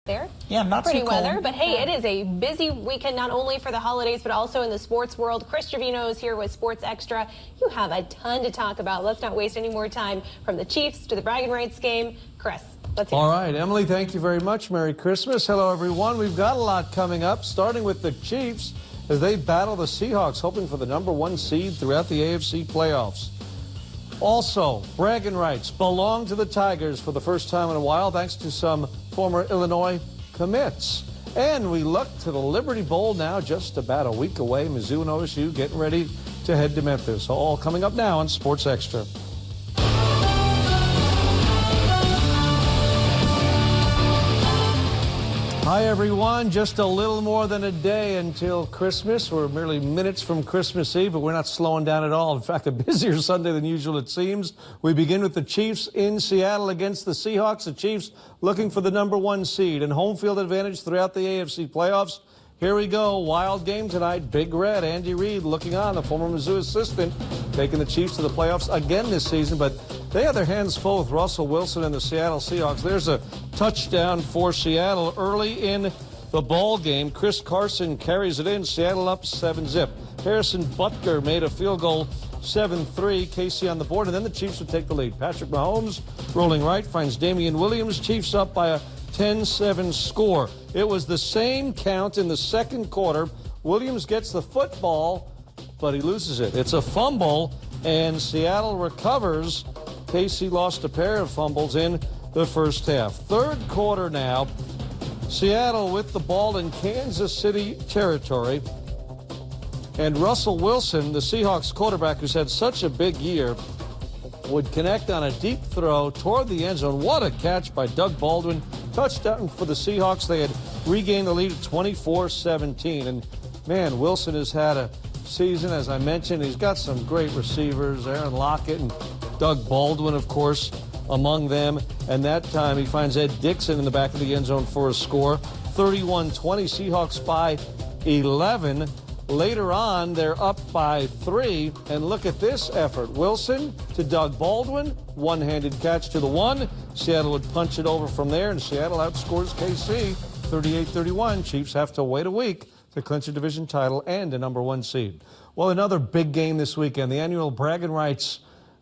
there. Yeah, not pretty too cold. weather, but hey, it is a busy weekend not only for the holidays but also in the sports world. Chris Trevino is here with Sports Extra. You have a ton to talk about. Let's not waste any more time. From the Chiefs to the bragging rights game, Chris, let's hear. All right, Emily, thank you very much. Merry Christmas. Hello, everyone. We've got a lot coming up, starting with the Chiefs as they battle the Seahawks, hoping for the #1 seed throughout the AFC playoffs. Also, bragging rights belong to the Tigers for the first time in a while, thanks to some former Illinois commits. And we look to the Liberty Bowl now, just about a week away. Mizzou and OSU getting ready to head to Memphis. So all coming up now on Sports Extra. Hi, everyone. Just a little more than a day until Christmas. We're merely minutes from Christmas Eve, but we're not slowing down at all. In fact, a busier Sunday than usual, it seems. We begin with the Chiefs in Seattle against the Seahawks. The Chiefs looking for the #1 seed and home field advantage throughout the AFC playoffs. Here we go. Wild game tonight. Big Red, Andy Reid looking on, the former Mizzou assistant, taking the Chiefs to the playoffs again this season. But they have their hands full with Russell Wilson and the Seattle Seahawks. There's a touchdown for Seattle early in the ball game. Chris Carson carries it in. Seattle up 7-zip. Harrison Butker made a field goal, 7-3. Casey on the board, and then the Chiefs would take the lead. Patrick Mahomes rolling right finds Damian Williams. Chiefs up by a 10-7 score. It was the same count in the second quarter. Williams gets the football, but he loses it. It's a fumble, and Seattle recovers. Casey lost a pair of fumbles in the first half. Third quarter now. Seattle with the ball in Kansas City territory. And Russell Wilson, the Seahawks quarterback who's had such a big year, would connect on a deep throw toward the end zone. What a catch by Doug Baldwin. Touchdown for the Seahawks. They had regained the lead at 24-17. And, man, Wilson has had a season, as I mentioned. He's got some great receivers, Aaron Lockett and Doug Baldwin, of course, among them. And that time he finds Ed Dixon in the back of the end zone for a score. 31-20, Seahawks by 11. Later on, they're up by 3. And look at this effort. Wilson to Doug Baldwin. One-handed catch to the 1. Seattle would punch it over from there, and Seattle outscores KC 38-31. Chiefs have to wait a week to clinch a division title and a #1 seed. Well, another big game this weekend, the annual bragging rights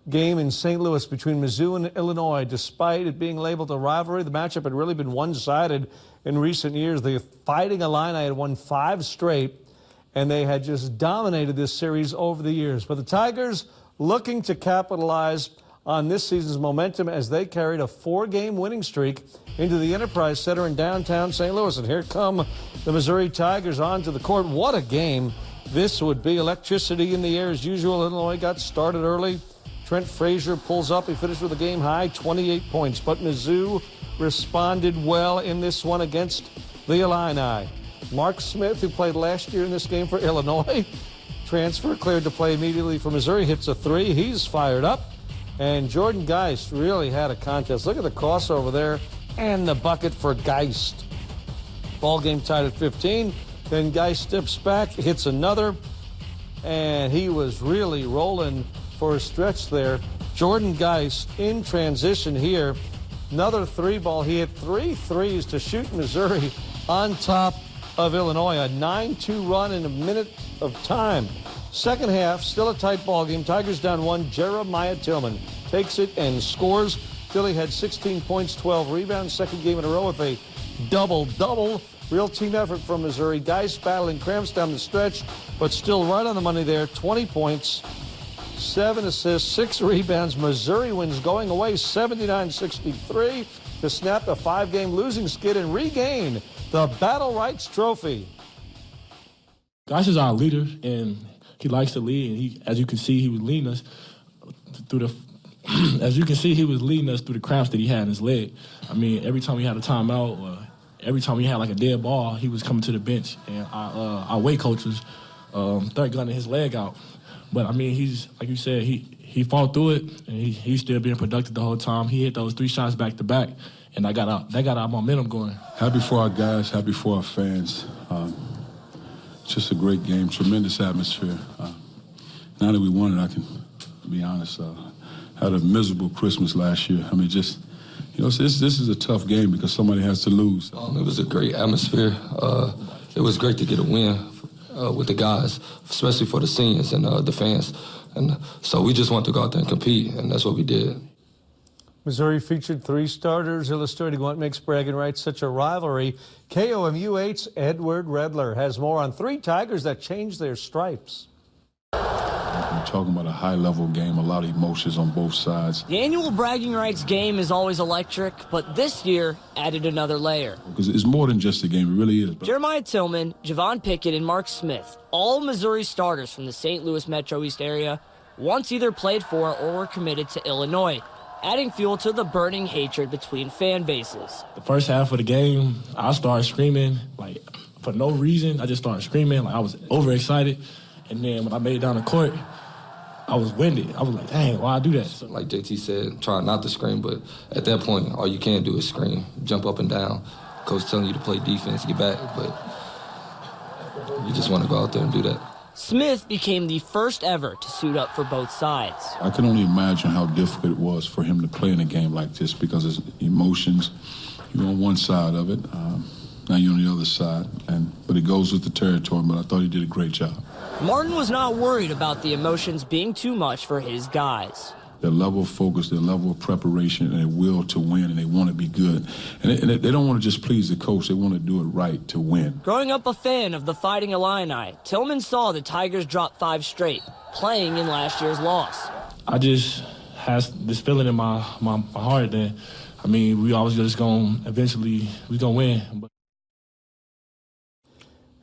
game in St. Louis between Mizzou and Illinois. Despite it being labeled a rivalry, the matchup had really been one-sided in recent years. The Fighting Illini had won 5 straight, and they had just dominated this series over the years. But the Tigers looking to capitalize on this season's momentum as they carried a 4-game winning streak into the Enterprise Center in downtown St. Louis. And here come the Missouri Tigers onto the court. What a game this would be. Electricity in the air as usual. Illinois got started early. Trent Frazier pulls up. He finished with a game high, 28 points. But Mizzou responded well in this one against the Illini. Mark Smith, who played last year in this game for Illinois, transfer, cleared to play immediately for Missouri, hits a 3. He's fired up. And Jordan Geist really had a contest. Look at the crossover there and the bucket for Geist. Ball game tied at 15. Then Geist steps back, hits another, and he was really rolling for a stretch there. Jordan Geist in transition here. Another 3-ball. He hit 3 threes to shoot Missouri on top of Illinois. A 9-2 run in a minute of time. Second half, still a tight ball game. Tigers down 1. Jeremiah Tillman takes it and scores. Philly had 16 points, 12 rebounds. Second game in a row with a double-double. Real team effort from Missouri. Guys battling cramps down the stretch, but still right on the money there. 20 points, 7 assists, 6 rebounds. Missouri wins going away 79-63 to snap the 5-game losing skid and regain the Battle Rights Trophy. Gosh is our leader, and he likes to lead. And he, as you can see, he was leading us through the. As you can see, he was leading us through the cramps that he had in his leg. I mean, every time we had a timeout, or every time we had like a dead ball, he was coming to the bench, and our weight coaches third gunning his leg out. But I mean, he's like you said, he fought through it, and he's still being productive the whole time. He hit those 3 shots back to back, and that got our momentum going. Happy for our guys, happy for our fans. Just a great game, tremendous atmosphere. Now that we won it, I can be honest. Had a miserable Christmas last year. I mean, just You know, so this is a tough game because somebody has to lose. It was a great atmosphere. It was great to get a win with the guys, especially for the seniors and the fans. And so we just wanted to go out there and compete, and that's what we did. Missouri featured 3 starters, illustrating what makes bragging rights such a rivalry. KOMU8's Edward Redler has more on 3 Tigers that changed their stripes. We're talking about a high-level game, a lot of emotions on both sides. The annual bragging rights game is always electric, but this year added another layer. Because it's more than just a game, it really is. Jeremiah Tillman, Javon Pickett, and Mark Smith, all Missouri starters from the St. Louis Metro East area, once either played for or were committed to Illinois, adding fuel to the burning hatred between fan bases. The first half of the game, I started screaming, like, for no reason. I just started screaming, like I was overexcited. And then when I made it down the court, I was winded. I was like, dang, why I do that? So, like JT said, try not to scream, but at that point, all you can do is scream, jump up and down. Coach telling you to play defense, get back, but you just want to go out there and do that. Smith became the first ever to suit up for both sides. I can only imagine how difficult it was for him to play in a game like this because his emotions, you're on one side of it, now you're on the other side, but it goes with the territory, but I thought he did a great job. Martin was not worried about the emotions being too much for his guys. Their level of focus, their level of preparation, and their will to win, and they want to be good. And they don't want to just please the coach. They want to do it right to win. Growing up a fan of the Fighting Illini, Tillman saw the Tigers drop 5 straight, playing in last year's loss. I just had this feeling in my heart that, I mean, we always just going to eventually, we going to win. But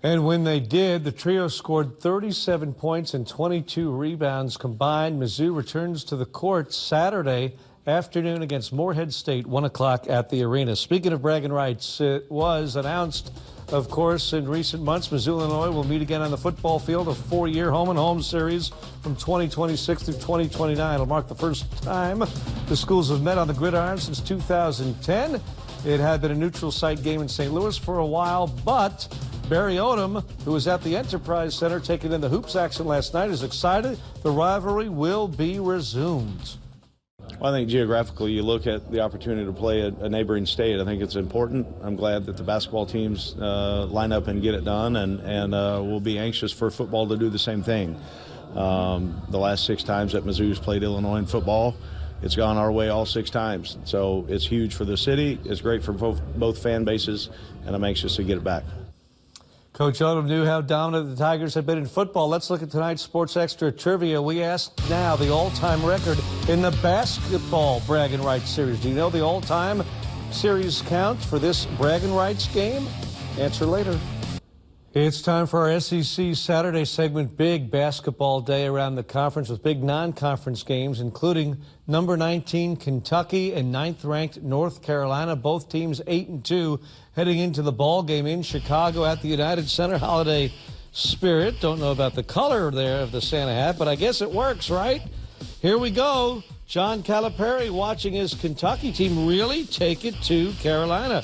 And when they did, the trio scored 37 points and 22 rebounds combined. Mizzou returns to the court Saturday afternoon against Morehead State, 1 o'clock at the arena. Speaking of bragging rights, it was announced, of course, in recent months, Mizzou, Illinois will meet again on the football field, a 4-year home-and-home series from 2026 through 2029. It'll mark the first time the schools have met on the gridiron since 2010. It had been a neutral site game in St. Louis for a while, but Barry Odom, who was at the Enterprise Center taking in the hoops action last night, is excited the rivalry will be resumed. Well, I think geographically, you look at the opportunity to play a neighboring state. I think it's important. I'm glad that the basketball teams line up and get it done, and we'll be anxious for football to do the same thing. The last 6 times that Mizzou's played Illinois in football, it's gone our way all 6 times. So it's huge for the city. It's great for both fan bases, and I'm anxious to get it back. Coach Odom knew how dominant the Tigers have been in football. Let's look at tonight's Sports Extra trivia. We ask now the all-time record in the basketball bragging rights series. Do you know the all-time series count for this bragging rights game? Answer later. It's time for our SEC Saturday segment. Big basketball day around the conference with big non-conference games, including number 19 Kentucky and 9th-ranked North Carolina. Both teams 8-2 heading into the ball game in Chicago at the United Center. Holiday spirit. Don't know about the color there of the Santa hat, but I guess it works, right? Here we go. John Calipari watching his Kentucky team really take it to Carolina.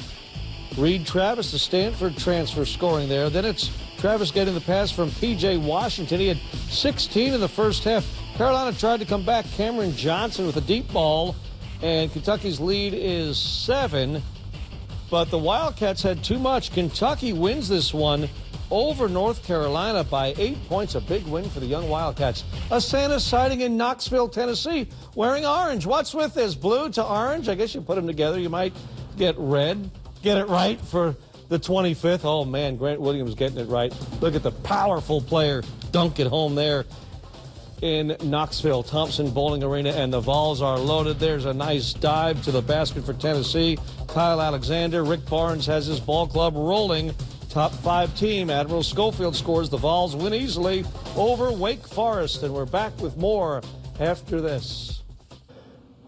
Reed Travis, the Stanford transfer, scoring there. Then it's Travis getting the pass from P.J. Washington. He had 16 in the first half. Carolina tried to come back. Cameron Johnson with a deep ball, and Kentucky's lead is 7. But the Wildcats had too much. Kentucky wins this one over North Carolina by 8 points. A big win for the young Wildcats. A Santa sighting in Knoxville, Tennessee, wearing orange. What's with this? Blue to orange? I guess you put them together, you might get red. Get it right for the 25th. Oh, man, Grant Williams getting it right. Look at the powerful player dunk it home there in Knoxville, Thompson Bowling Arena, and the Vols are loaded. There's a nice dive to the basket for Tennessee. Kyle Alexander. Rick Barnes has his ball club rolling. Top 5 team. Admiral Schofield scores. The Vols win easily over Wake Forest, and we're back with more after this.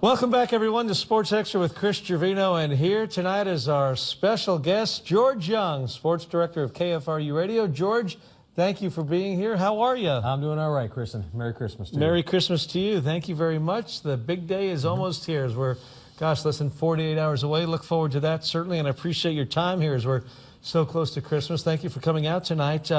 Welcome back, everyone, to Sports Extra with Chris Gervino, and here tonight is our special guest, George Young, Sports Director of KFRU Radio. George, thank you for being here. How are you? I'm doing all right, Kristen. Merry Christmas to you. Merry Christmas to you. Thank you very much. The big day is almost here as we're, less than 48 hours away. Look forward to that, certainly, and I appreciate your time here as we're so close to Christmas. Thank you for coming out tonight.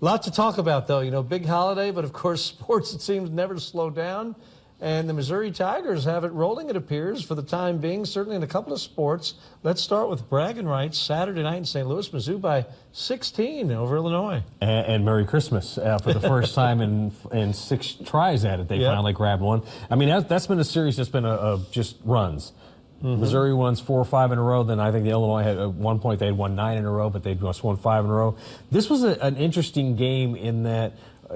Lot to talk about, though. You know, big holiday, but, of course, sports, it seems, never slow down. And the Missouri Tigers have it rolling, it appears, for the time being, certainly in a couple of sports. Let's start with bragging rights. Saturday night in St. Louis, Mizzou by 16 over Illinois. And Merry Christmas. For the first time in 6 tries at it, they finally grabbed one. I mean, that's been a series that's been just runs. Missouri won 4 or 5 in a row. Then I think the Illinois had at one point they had won 9 in a row, but they'd just won 5 in a row. This was an interesting game in that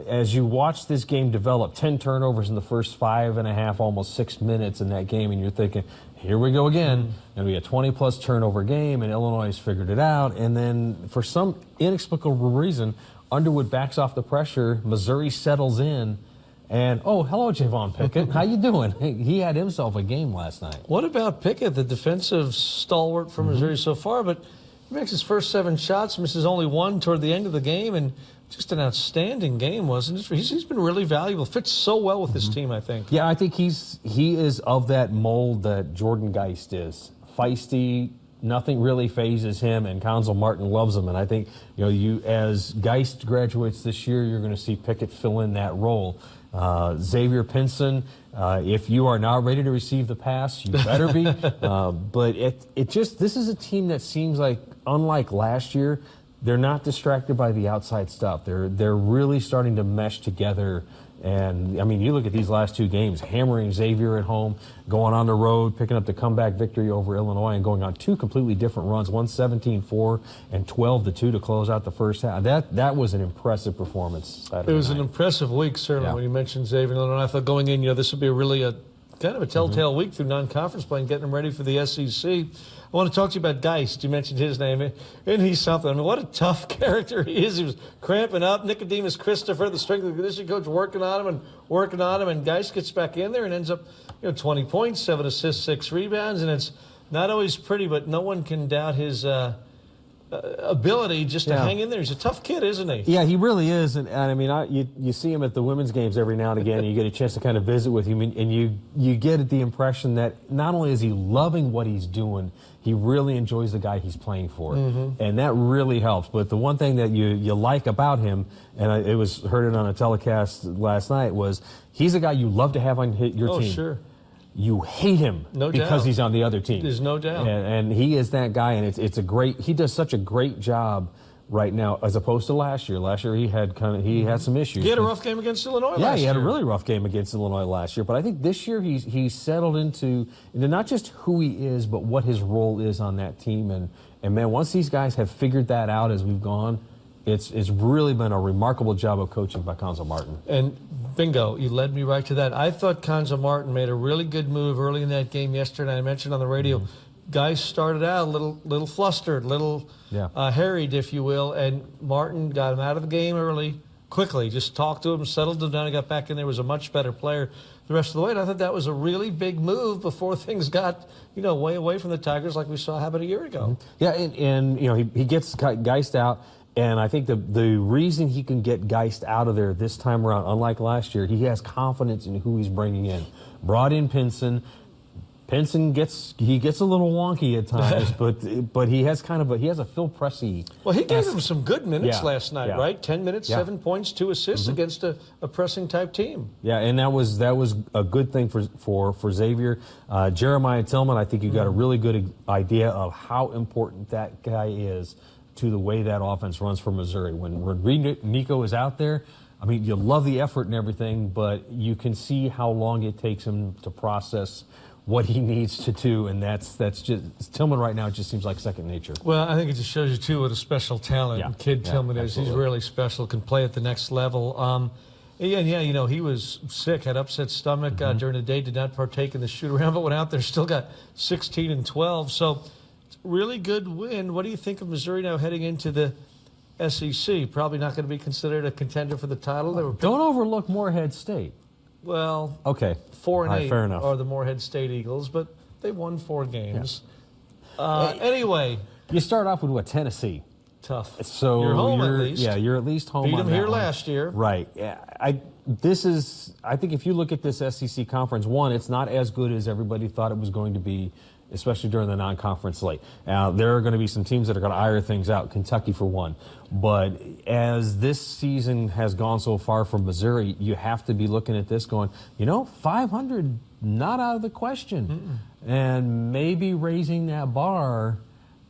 as you watch this game develop, 10 turnovers in the first 5.5, almost 6 minutes in that game, and you're thinking, here we go again. It'll be a 20-plus turnover game, and Illinois has figured it out. And then for some inexplicable reason, Underwood backs off the pressure. Missouri settles in. And, oh, hello, Javon Pickett. How you doing? He had himself a game last night. What about Pickett, the defensive stalwart for Missouri so far? But he makes his first 7 shots, misses only 1 toward the end of the game, and just an outstanding game, wasn't it? He's been really valuable. Fits so well with this team, I think. Yeah, I think he is of that mold that Jordan Geist is. Feisty, nothing really phases him, and Council Martin loves him. And I think, as Geist graduates this year, you're going to see Pickett fill in that role. Xavier Pinson, if you are not ready to receive the pass, you better be. But this is a team that seems like, unlike last year, they're not distracted by the outside stuff. They're really starting to mesh together. And, I mean, you look at these last 2 games, hammering Xavier at home, going on the road, picking up the comeback victory over Illinois, and going on 2 completely different runs, one 17-4 and 12-2 to close out the first half. That was an impressive performance Saturday It was night. an impressive week, certainly, when you mentioned Xavier and Illinois. I thought going in, this would be a kind of a telltale week through non-conference play and getting them ready for the SEC. I want to talk to you about Geist. You mentioned his name. Isn't he something? I mean, what a tough character he is. He was cramping up. Nicodemus Christopher, the strength and conditioning coach, working on him, and Geist gets back in there and ends up, 20 points, 7 assists, 6 rebounds, and it's not always pretty, but no one can doubt his ability just to hang in there. He's a tough kid, isn't he? Yeah, he really is. And I mean, you see him at the women's games every now and again, and you get a chance to kind of visit with him, and you get the impression that not only is he loving what he's doing, he really enjoys the guy he's playing for. And that really helps. But the one thing that you like about him, and it was heard it on a telecast last night, was he's a guy you love to have on your team. Oh, sure. You hate him because he's on the other team. There's no doubt. And he is that guy, and he does such a great job right now as opposed to last year. Last year he had some issues. He had a rough game against Illinois last year. Yeah, he had a really rough game against Illinois last year. But I think this year he's settled into not just who he is, but what his role is on that team. And man, once these guys have figured that out as we've gone, it's really been a remarkable job of coaching by Council Martin. And bingo, you led me right to that. I thought Council Martin made a really good move early in that game yesterday. I mentioned on the radio, guys started out a little flustered, harried, if you will, and Martin got him out of the game early, quickly. Just talked to him, settled him down, and got back in there. Was a much better player the rest of the way. And I thought that was a really big move before things got, way away from the Tigers like we saw happen a year ago. Yeah, and he gets Geist out. And I think the reason he can get Geist out of there this time around, unlike last year, he has confidence in who he's bringing in. Brought in Pinson. Pinson gets a little wonky at times, but he has a Phil Pressey. Well, he gave him some good minutes last night, yeah. right? 10 minutes, 7 points, 2 assists against a pressing type team. Yeah, and that was a good thing for Xavier. Jeremiah Tillman, I think you got a really good idea of how important that guy is to the way that offense runs for Missouri. When Nico is out there, I mean, you love the effort and everything, but you can see how long it takes him to process what he needs to do, and that's just Tillman right now. It just seems like second nature. Well, I think it just shows you too what a special talent kid Tillman is. Absolutely. He's really special. Can play at the next level. He was sick, had upset stomach during the day. Did not partake in the shoot around, but went out there, still got 16 and 12. So, really good win. What do you think of Missouri now heading into the SEC? Probably not going to be considered a contender for the title. Don't overlook Morehead State. Well, okay, 4 and 8 fair enough. are the Morehead State Eagles, but they won 4 games. Anyway, you start off with Tennessee. Tough. So you're home at least. Yeah, you're at least home. Beat them here one. last year. Right. Yeah. I think if you look at this SEC conference, one, it's not as good as everybody thought it was going to be. especially during the non-conference slate. Now, there are going to be some teams that are going to iron things out, Kentucky for one. But as this season has gone so far from Missouri, you have to be looking at this going, 500, not out of the question. And maybe raising that bar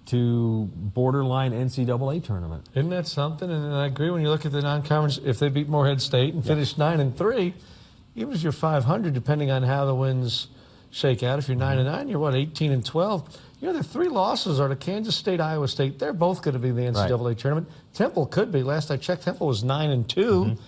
to borderline NCAA tournament. Isn't that something? And I agree when you look at the non-conference, if they beat Morehead State and finish 9-3, even if you're 500, depending on how the wins shake out, if you're 9-9, you're 18-12. Their 3 losses are to Kansas State, Iowa State. They're both going to be in the NCAA tournament. Temple could be. Last I checked, Temple was 9-2.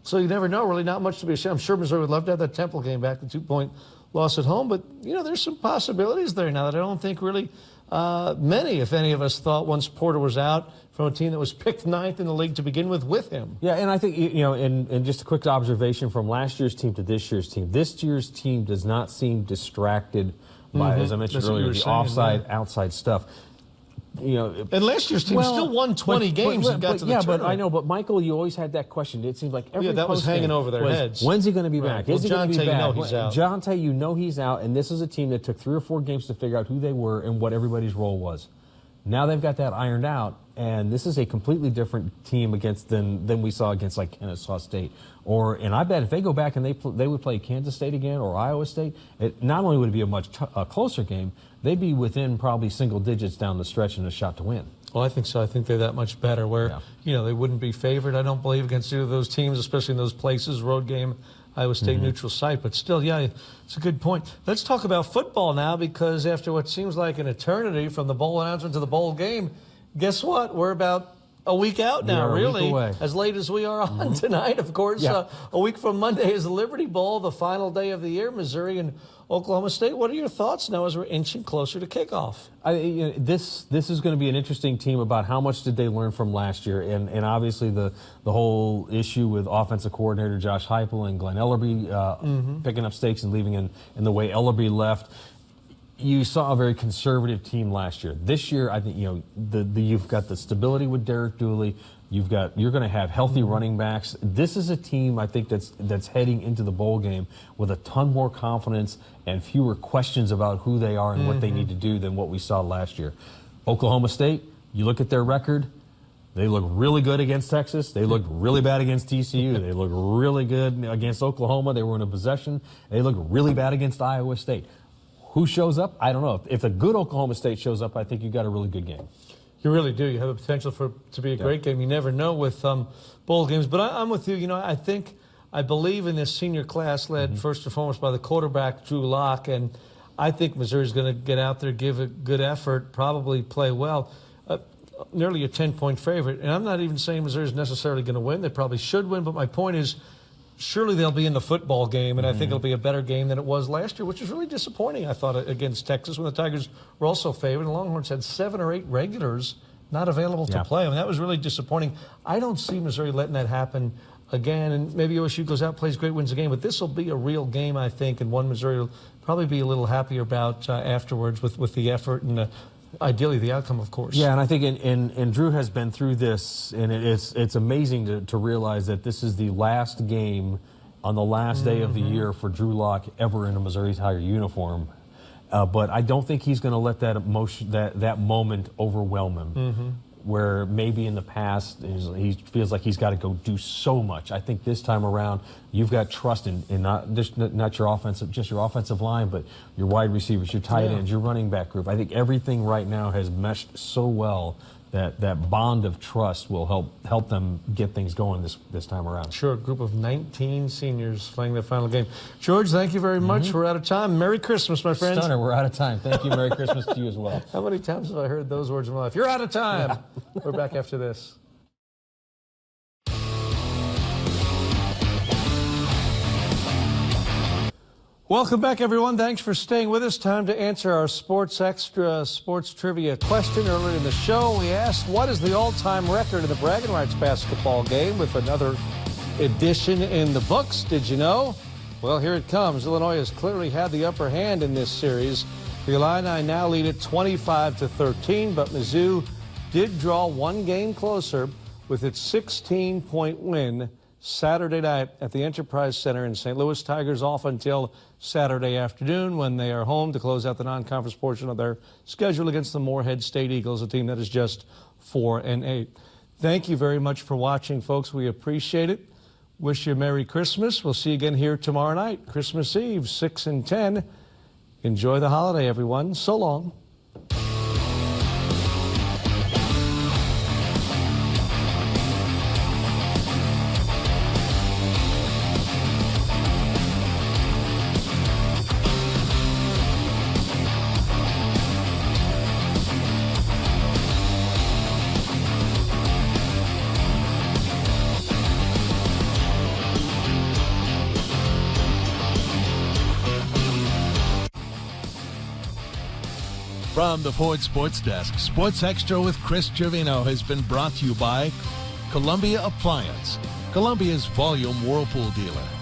So you never know. Really, not much to be ashamed. I'm sure Missouri would love to have that Temple game back, the 2-point loss at home. But there's some possibilities there now that I don't think really many, if any of us, thought once Porter was out from a team that was picked 9th in the league to begin with him. Yeah, and I think, and just a quick observation from last year's team to this year's team. This year's team does not seem distracted by, as I mentioned earlier, the offside, outside stuff. And last year's team still won 20 games and got to the tournament. But I know, but Michael, you always had that question. It seemed like every that was hanging over their heads. When's he going to be back? Is he going to be back? He's out. Jonte, he's out, and this is a team that took 3 or 4 games to figure out who they were and what everybody's role was. Now they've got that ironed out, and this is a completely different team than we saw against like Kennesaw State. And I bet if they go back and they would play Kansas State again or Iowa State, it not only would it be a much closer game, they'd be within probably single digits down the stretch and a shot to win. Well, I think so. I think they're that much better where, they wouldn't be favored, I don't believe, against either of those teams, especially in those places, road game, Iowa State neutral site. But still, it's a good point. Let's talk about football now, because after what seems like an eternity from the bowl announcement to the bowl game, guess what? We're about a week out now, really, as late as we are on tonight, of course. A week from Monday is the Liberty Bowl, the final day of the year, Missouri and Oklahoma State. What are your thoughts now as we're inching closer to kickoff? This is going to be an interesting team about how much did they learn from last year, and obviously the whole issue with offensive coordinator Josh Heupel and Glenn Ellerbe picking up stakes and leaving in the way Ellerbe left. You saw a very conservative team last year. This year, I think you've got the stability with Derek Dooley. You're going to have healthy running backs. This is a team I think that's heading into the bowl game with a ton more confidence and fewer questions about who they are and what they need to do than what we saw last year. Oklahoma State, you look at their record. They look really good against Texas. They looked really bad against TCU. They look really good against Oklahoma. They were in a possession. They look really bad against Iowa State. Who shows up? I don't know. If a good Oklahoma State shows up, I think you've got a really good game. You really do. You have a potential to be a great game. You never know with bowl games. But I'm with you. I believe in this senior class led first and foremost by the quarterback, Drew Lock. And I think Missouri's going to get out there, give a good effort, probably play well. Nearly a 10-point favorite. And I'm not even saying Missouri's necessarily going to win. They probably should win. But my point is, surely they'll be in the football game, and I think it'll be a better game than it was last year, which was really disappointing, I thought, against Texas when the Tigers were also favored. The Longhorns had 7 or 8 regulars not available to play. I mean, that was really disappointing. I don't see Missouri letting that happen again, and maybe OSU goes out, plays great, wins the game, but this will be a real game, I think, and one Missouri will probably be a little happier about afterwards with the effort and ideally the outcome, of course. Yeah, and I think and Drew has been through this, and it's amazing to realize that this is the last game on the last day of the year for Drew Lock ever in a Missouri Tiger uniform. But I don't think he's going to let that emotion, that moment overwhelm him. Where maybe in the past he feels like he's got to go do so much. I think this time around you've got trust in not your offensive, just your offensive line, but your wide receivers, your tight ends, your running back group. I think everything right now has meshed so well that bond of trust will help them get things going this time around. Sure, a group of 19 seniors playing their final game. George, thank you very much. We're out of time. Merry Christmas, my friends. Stunner, we're out of time. Thank you. Merry Christmas to you as well. How many times have I heard those words in my life? You're out of time. We're back after this. Welcome back, everyone. Thanks for staying with us. Time to answer our Sports Extra sports trivia question. Earlier in the show, we asked, what is the all-time record in the bragging rights basketball game, with another edition in the books? Did you know? Well, here it comes. Illinois has clearly had the upper hand in this series. The Illini now lead it 25-13, but Mizzou did draw one game closer with its 16-point win Saturday night at the Enterprise Center in St. Louis. Tigers off until Saturday afternoon when they are home to close out the non-conference portion of their schedule against the Morehead State Eagles, a team that is just 4-8. Thank you very much for watching, folks. We appreciate it. Wish you a Merry Christmas. We'll see you again here tomorrow night, Christmas Eve, 6 and 10. Enjoy the holiday, everyone. So long. From the Ford Sports Desk, Sports Extra with Chris Gervino has been brought to you by Columbia Appliance, Columbia's volume Whirlpool dealer.